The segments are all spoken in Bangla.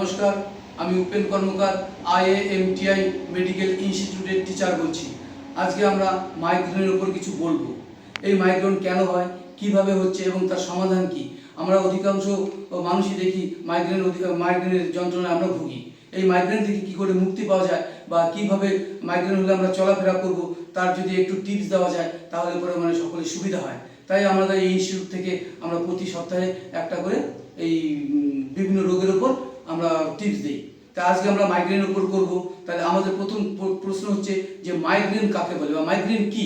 নমস্কার, আমি উপেন কর্মকার IAMTI মেডিকেল ইনস্টিটিউটের টিচার বলছি। আজকে আমরা মাইগ্রেনের উপর কিছু বলবো। এই মাইগ্রেন কেন হয়, কিভাবে হচ্ছে এবং তার সমাধান কি। আমরা অধিকাংশ মানুষই দেখি মাইগ্রেনের যন্ত্রণায় আমরা ভুগি। এই মাইগ্রেন থেকে কি করে মুক্তি পাওয়া যায় বা কিভাবে মাইগ্রেন হলে আমরা চলাফেরা করব, তার যদি একটু টিপস দেওয়া যায় তাহলে পরে সকলের সুবিধা হয়। তাই আমাদের এই ইনস্টিটিউট থেকে আমরা প্রতি সপ্তাহে একটা করে এই বিভিন্ন রোগের উপর আমরা টিপস দিই। তা আজকে আমরা মাইগ্রেনের উপর করব। তাহলে আমাদের প্রথম প্রশ্ন হচ্ছে যে মাইগ্রেন কাকে বলে বা মাইগ্রেন কি।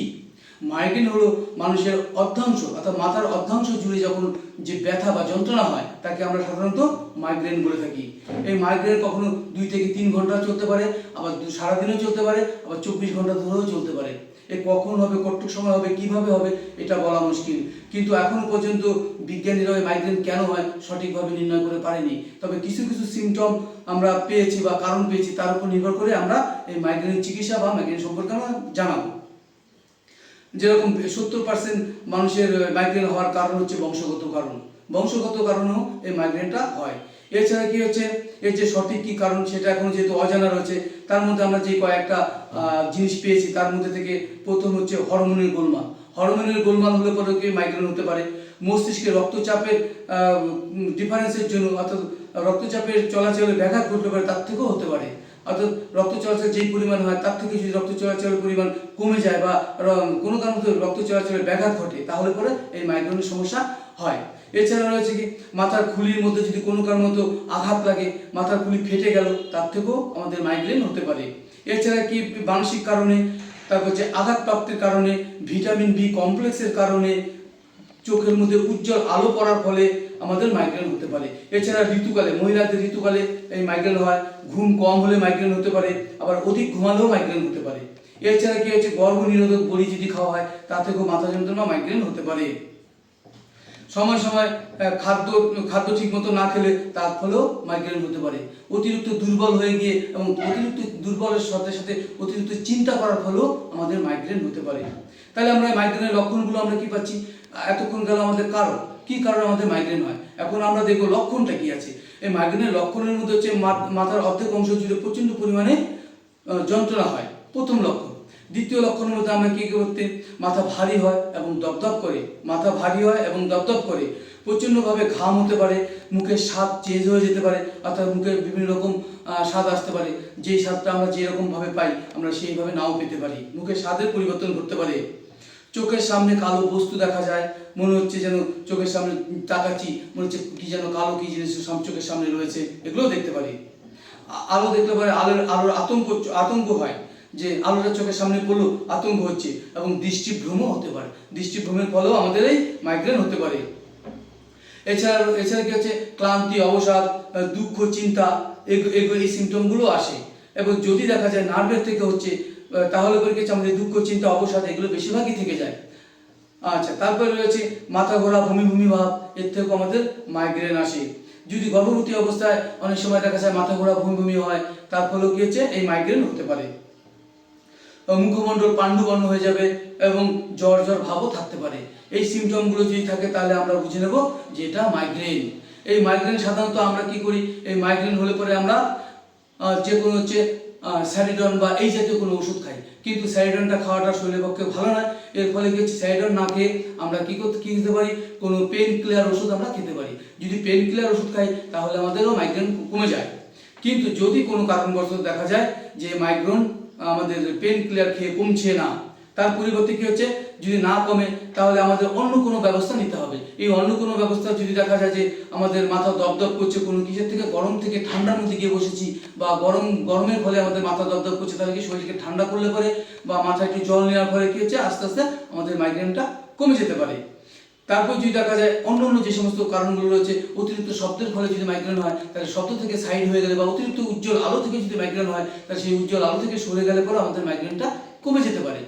মাইগ্রেন হলো মানুষের অর্ধাংশ অর্থাৎ মাথার অর্ধাংশ জুড়ে যখন যে ব্যথা বা যন্ত্রণা হয় তাকে আমরা সাধারণত মাইগ্রেন বলে থাকি। এই মাইগ্রেন কখনো 2 থেকে 3 ঘন্টা চলতে পারে, আবার সারাদিনও চলতে পারে, আবার 24 ঘন্টা ধরেও চলতে পারে। এ কখন হবে, কতটুকু সময় হবে, কিভাবে হবে এটা বলা মুশকিল। কিন্তু এখনো পর্যন্ত বিজ্ঞানীরা মাইগ্রেন কেন হয় সঠিকভাবে নির্ণয় করে পারেনি। তবে কিছু কিছু সিমটম আমরা পেয়েছি বা কারণ পেয়েছি, তার উপর নির্ভর করে আমরা এই মাইগ্রেনের চিকিৎসা বা মাইগ্রেন সম্পর্কে আমরা জানাবো। যেরকম 70% মানুষের মাইগ্রেন হওয়ার কারণ হচ্ছে বংশগত কারণ। বংশগত কারণেও এই মাইগ্রেনটা হয়। এছাড়া কি হচ্ছে, এর যে সঠিক কি কারণ সেটা এখন যেহেতু অজানা রয়েছে, তার মধ্যে আমরা যে কয়েকটা জিনিস পেয়েছি তার মধ্যে থেকে প্রথম হচ্ছে হরমোনের গোলমাল। হরমোনের গোলমাল হলে পরে কি মাইগ্রেন হতে পারে। মস্তিষ্কে রক্তচাপের ডিফারেন্সের জন্য অর্থাৎ রক্তচাপের চলাচলে ব্যাঘাত ঘটতে পারে, তার থেকেও হতে পারে। অর্থাৎ রক্ত চলাচল যেই পরিমাণ হয় তার থেকে যদি রক্ত চলাচলের পরিমাণ কমে যায় বা কোনো কারণে রক্ত চলাচলের ব্যাঘাত ঘটে তাহলে পরে এই মাইগ্রেনের সমস্যা হয়। এছাড়া রয়েছে কি, মাথার খুলির মধ্যে যদি কোনো কারণ মতো আঘাত লাগে, মাথার খুলি ফেটে গেল, তার থেকেও আমাদের মাইগ্রেন হতে পারে। এছাড়া কি, মানসিক কারণে, তারপর যে আঘাতপ্রাপ্তির কারণে, ভিটামিন বি কমপ্লেক্সের কারণে, চোখের মধ্যে উজ্জ্বল আলো পড়ার ফলে আমাদের মাইগ্রেন হতে পারে। এছাড়া ঋতুকালে, মহিলাদের ঋতুকালে এই মাইগ্রেন হয়। ঘুম কম হলে মাইগ্রেন হতে পারে, আবার অধিক ঘুমালেও মাইগ্রেন হতে পারে। এছাড়া কি হচ্ছে, গর্ভ নিরোধক বড়ি যদি খাওয়া হয় তা থেকেও মাথা যন্ত্রণা মাইগ্রেন হতে পারে। সময় সময় খাদ্য ঠিক মতো না খেলে তার ফলেও মাইগ্রেন হতে পারে। অতিরিক্ত দুর্বল হয়ে গিয়ে এবং অতিরিক্ত দুর্বলের সাথে সাথে অতিরিক্ত চিন্তা করার ফলেও আমাদের মাইগ্রেন হতে পারে। তাহলে আমরা মাইগ্রেনের লক্ষণগুলো আমরা কি পাচ্ছি, এতক্ষণ গেল আমাদের কারণ, কি কারণে আমাদের মাইগ্রেন হয়। এখন আমরা দেখবো লক্ষণটা কি আছে। এই মাইগ্রেনের লক্ষণের মধ্যে হচ্ছে মাথার অর্ধেক অংশ জুড়ে প্রচণ্ড পরিমাণে যন্ত্রণা হয়, প্রথম লক্ষণ। দ্বিতীয় লক্ষণের মধ্যে আমরা কি করতে, মাথা ভারী হয় এবং দপদপ করে, মাথা ভারী হয় এবং দপদপ করে, প্রচণ্ডভাবে ঘাম হতে পারে, মুখের স্বাদ চেঞ্জ হয়ে যেতে পারে, অর্থাৎ মুখের বিভিন্ন রকম স্বাদ আসতে পারে। যেই স্বাদটা আমরা যেরকমভাবে পাই আমরা সেইভাবে নাও পেতে পারি, মুখের স্বাদের পরিবর্তন ঘটতে পারে। চোখের সামনে কালো বস্তু দেখা যায়, মনে হচ্ছে যেন চোখের সামনে তাকাচ্ছি, মনে হচ্ছে কি যেন কালো কি জিনিস চোখের সামনে রয়েছে, এগুলোও দেখতে পারি। আলো দেখতে পারে, আলোর আতঙ্ক হয়, যে আলোটা চোখের সামনে পড়লো আতঙ্ক হচ্ছে, এবং দৃষ্টিভ্রমও হতে পারে। দৃষ্টিভ্রমের ফলেও আমাদের এই মাইগ্রেন হতে পারে। এছাড়া কি হচ্ছে, ক্লান্তি, অবসাদ, দুঃখ, চিন্তা, এই সিমটমগুলো আসে। এবং যদি দেখা যায় নার্ভের থেকে হচ্ছে তাহলে পরে কি আমাদের দুঃখ, চিন্তা, অবসাদ এগুলো বেশিরভাগই থেকে যায়। আচ্ছা, তারপরে রয়েছে মাথা ঘোরা, বমি ভাব, এর থেকেও আমাদের মাইগ্রেন আসে। যদি গর্ভবতী অবস্থায় অনেক সময় দেখা যায় মাথা ঘোরা, বমি হয়, তার ফলেও কি হচ্ছে এই মাইগ্রেন হতে পারে। মুখমণ্ডল পাণ্ডুবর্ণ হয়ে যাবে এবং জ্বর ভাবও থাকতে পারে। এই সিমটমগুলো যদি থাকে তাহলে আমরা বুঝে নেব যে এটা মাইগ্রেন। এই মাইগ্রেন সাধারণত আমরা কি করি, এই মাইগ্রেন হলে পরে আমরা যে কোনো হচ্ছে স্যারিডন বা এই জাতীয় কোনো ওষুধ খাই, কিন্তু স্যারিডনটা খাওয়াটা শরীরের পক্ষে ভালো নয়। এর ফলে কি হচ্ছে, স্যারিডন না খেয়ে আমরা কি খেতে পারি, কোনো পেন কিলার ওষুধ আমরা খেতে পারি। যদি পেন কিলার ওষুধ খাই তাহলে আমাদেরও মাইগ্রেন কমে যায়। কিন্তু যদি কোনো কারণবশত দেখা যায় যে মাইগ্রেন আমাদের পেন কিলার খেয়ে কমছে না, তার পরিবর্তে কি হচ্ছে, যদি না কমে তাহলে আমাদের অন্য কোনো ব্যবস্থা নিতে হবে। এই অন্য কোনো ব্যবস্থা যদি দেখা যায় যে আমাদের মাথা দপদপ করছে, কোনো কিসের থেকে গরম থেকে ঠান্ডার মধ্যে গিয়ে বসেছি, বা গরমের ফলে আমাদের মাথা দপদপ করছে, তাহলে কি শরীরকে ঠান্ডা করলে পরে বা মাথায় একটু জল নেওয়ার ফলে কি হচ্ছে, আস্তে আস্তে আমাদের মাইগ্রেনটা কমে যেতে পারে। তারপর যদি দেখা যায় অন্য যে সমস্ত কারণগুলো রয়েছে, অতিরিক্ত শব্দের ফলে যদি মাইগ্রেন হয় তাহলে শব্দ থেকে সাইড হয়ে গেলে, বা অতিরিক্ত উজ্জ্বল আলো থেকে যদি মাইগ্রেন হয় তাহলে সেই উজ্জ্বল আলো থেকে সরে গেলে পরে আমাদের মাইগ্রেনটা কমে যেতে পারে।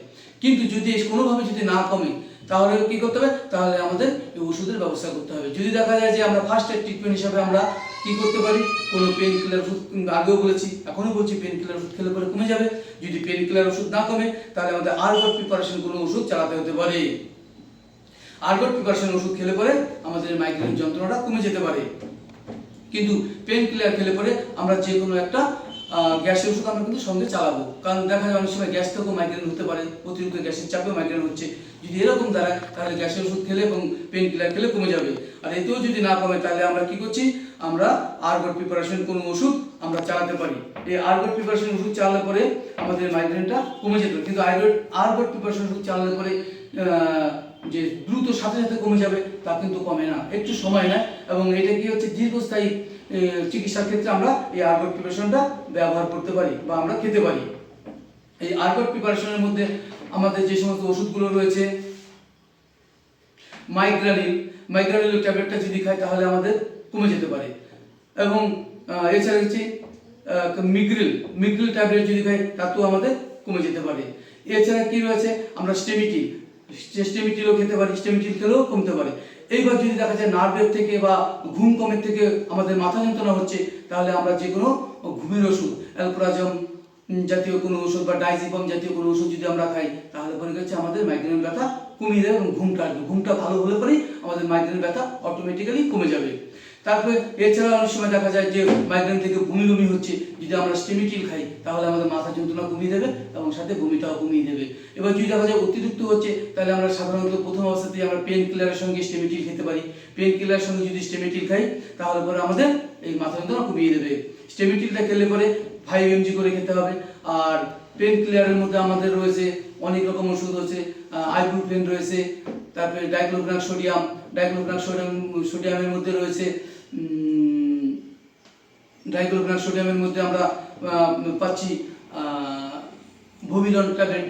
কিন্তু যদি কোনোভাবে যদি না কমে তাহলে কি করতে হবে, তাহলে আমাদের এই ওষুধের ব্যবস্থা করতে হবে। যদি দেখা যায় যে আমরা ফার্স্ট এড ট্রিটমেন্ট হিসাবে আমরা কি করতে পারি, কোনো পেন কিলার ওষুধ, আগেও বলেছি এখনও বলছি, পেন কিলার ওষুধ খেলে পরে কমে যাবে। যদি পেন কিলার ওষুধ না কমে তাহলে আমাদের আরগট প্রিপারেশন কোনো ওষুধ চালাতে হতে পারে। আরগট প্রিপারেশন ওষুধ খেলে পরে আমাদের মাইগ্রেন যন্ত্রণাটা কমে যেতে পারে। কিন্তু পেন কিলার খেলে পরে আমরা যে কোনো একটা গ্যাসের ওষুধ আমরা কিন্তু সঙ্গে চালাবো, কারণ দেখা যায় অনেক সময় গ্যাস থেকেও মাইগ্রেন হতে পারে, অতিরিক্ত গ্যাসের চাপেও মাইগ্রেন হচ্ছে। যদি এরকম দাঁড়ায় তাহলে গ্যাসের ওষুধ খেলে এবং পেন কিলার খেলে কমে যাবে। আর এতেও যদি না কমে তাহলে আমরা কি করছি, আমরা আরগট প্রিপারেশন কোনো ওষুধ আমরা চালাতে পারি। এই আরগট প্রিপারেশন ওষুধ চালালে পরে আমাদের মাইগ্রেনটা কমে যেত, কিন্তু আরগট প্রিপারেশন ওষুধ চালালে পরে যে দ্রুত সাথে সাথে কমে যাবে তা কিন্তু কমে না, একটু সময় নেয়। এবং এটা কি হচ্ছে, দীর্ঘস্থায়ী চিকিৎসার ক্ষেত্রে আমরা এই আরগট প্রিপারেশনটা ব্যবহার করতে পারি বা আমরা খেতে পারি। এই আরগট প্রিপারেশনের মধ্যে আমাদের যে সমস্ত ওষুধগুলো রয়েছে, মাইগ্রানিল ট্যাবলেটটা যদি খাই তাহলে আমাদের কমে যেতে পারে। এবং এছাড়া হচ্ছে মিগ্রিল ট্যাবলেট যদি খাই তাতেও আমাদের কমে যেতে পারে। এছাড়া কি রয়েছে, আমরা স্টেমিটিলও খেতে পারি, স্টেমিটিল খেলেও কমতে পারে। এইবার যদি দেখা যায় নার্ভের থেকে বা ঘুম কমের থেকে আমাদের মাথা যন্ত্রণা হচ্ছে, তাহলে আমরা যে কোনো ঘুমের ওষুধ, অ্যালপ্রাজম জাতীয় কোনো ওষুধ বা ডাইজিপাম জাতীয় কোনো ওষুধ যদি আমরা খাই তাহলে পরে গেছে আমাদের মাইগ্রেন ব্যথা কমিয়ে দেবে এবং ঘুমটা আসবে। ঘুমটা ভালো হলে পরেই আমাদের মাইগ্রেন ব্যথা অটোমেটিক্যালি কমে যাবে। তারপরে এছাড়া অনেক সময় দেখা যায় যে মাইগ্রেন থেকে বমি হচ্ছে, যদি আমরা স্টেমিটিল খাই তাহলে আমাদের মাথা যন্ত্রণা কমিয়ে দেবে এবং সাথে বমিটাও কমিয়ে দেবে। এবার যদি দেখা যায় অতিরিক্ত হচ্ছে, তাহলে আমরা সাধারণত প্রথম অবস্থাতেই আমরা পেন কিলারের সঙ্গে স্টেমিটিল খেতে পারি। পেন কিলারের সঙ্গে যদি স্টেমিটিল খাই তাহলে পরে আমাদের এই মাথা যন্ত্রণা কমিয়ে দেবে। স্টেমিটিলটা খেলে পরে 5 mg করে খেতে হবে। আর পেন কিলারের মধ্যে আমাদের রয়েছে অনেক রকম ওষুধ রয়েছে, আইবুপ্রোফেন রয়েছে, তারপরে ডাইক্লোফেনাক সোডিয়ামের মধ্যে রয়েছে আমরা পাচ্ছি ভোভিরন ট্যাবলেট,